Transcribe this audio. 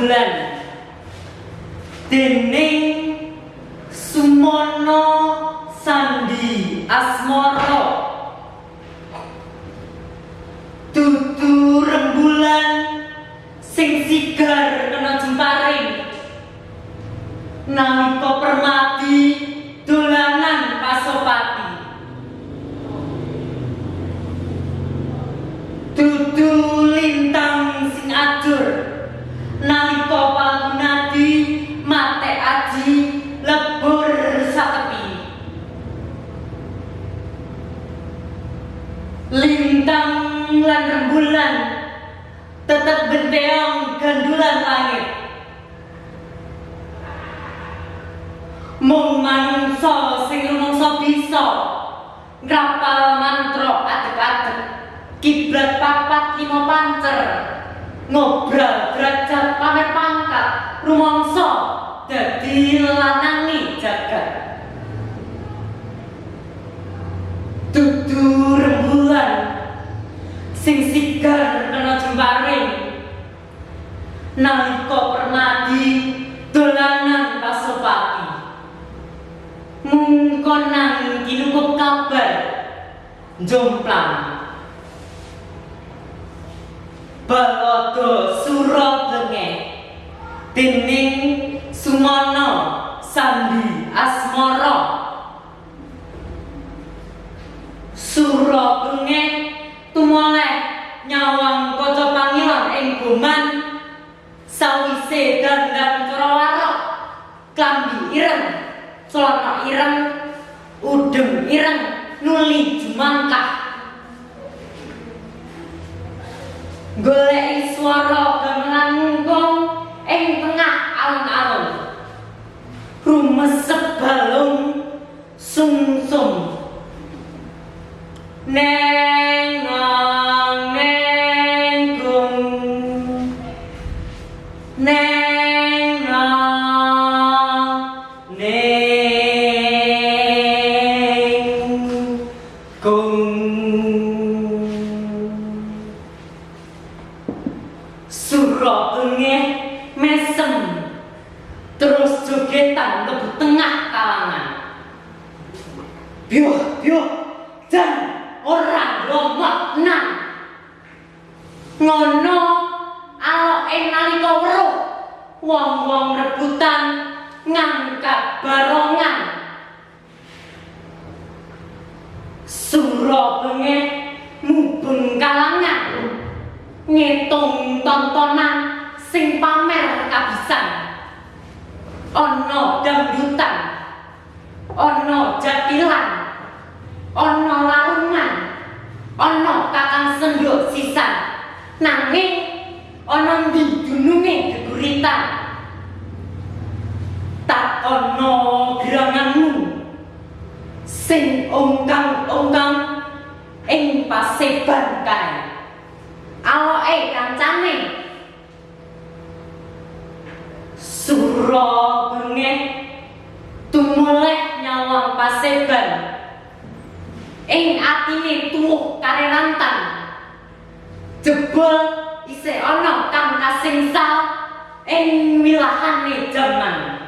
rembulan dening Sumono Sandi Asmoro. Dudu rembulan sing sigar kena jemparing nalika Permati dolanan Pasopati. Dudu lintang sing ajur nalika Pagunadi mate aji lebur satepi. Lintang lan rembulan tetep benteong gandulan langit. Mung manungsa sing rumangsa bisa ngrapal mantra adeg-adeg kiblat papat lima pancer ngobrol derajat pamer pangkat rumangsa dadi lanange jagat. Dudu rembulan sing sigar kena jemparing nalika Permati dolanan Pasopati. Mungkonang kinungkup kabar jomplang Balodo Surabenge dening Sumono Sandi Asmoro. Surabenge tumoleh nyawang kaca pangilon ing Goman sawise dandan Corawaro klambi ireng celana ireng udeng ireng nuli jumangkah goleki swara gamelan ngungkung ing tengah alun-alun rumesep balung sungsum nengang nenggung nengang nenggung. Surabenge mesem terus jogetan lebu tengah kalangan. Biuh dan orang lomoknan ngono aloke nalika weruh wong-wong rebutan ngangkat barongan. Surabenge mubeng kalangan ngitung tontonan sing pamer kabisan. Ana dangdutan, ana jatilan, ana larungan, ana kakang sendok sisan, nanging ana ndi dununge geguritan. Tak ana geranganmu sing ongkang-ongkang ing paseban kae. Aloke kancane Surabenge tumuleh nyawang paseban ing atine tuwuh karerantan jebul isih ana kang kasengsal ing wilahane jaman.